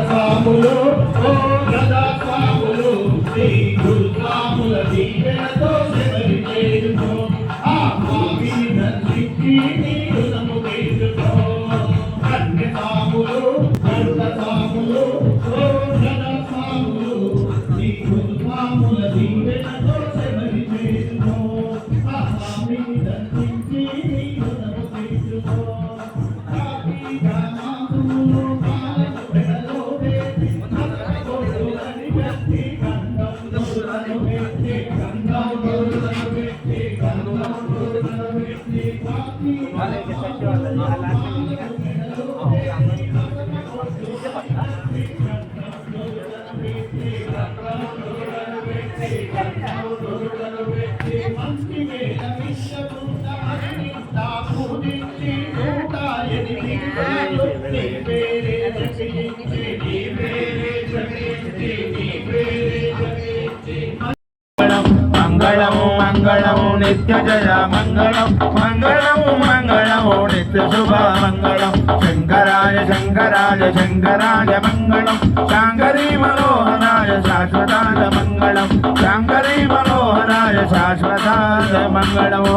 సాములు ఓ గదా సాములు శ్రీ గురు సాముల దీవెనతో శబరి చేరుకో ఆ మావి నందికి నీరు నము వేసుకో కన్య సాములు గరుడ సాములు ఓ గదా సాములు శ్రీ గురు సాముల దీవెనతో శబరి చేరుకో ఆ మావి నందికి నీరు నము వేసుకో మంగళము మంగళము నిత్య జయ మంగళం మంగళము మంగళము నిత్య శుభ మంగళం శంకరాయ శంకరాయ శంకరాయ మంగళం శాంకరీ మనోహరాయ శాశ్వతాయ మంగళం శాంకరీ మనోహరాయ శాశ్వతాయ మంగళము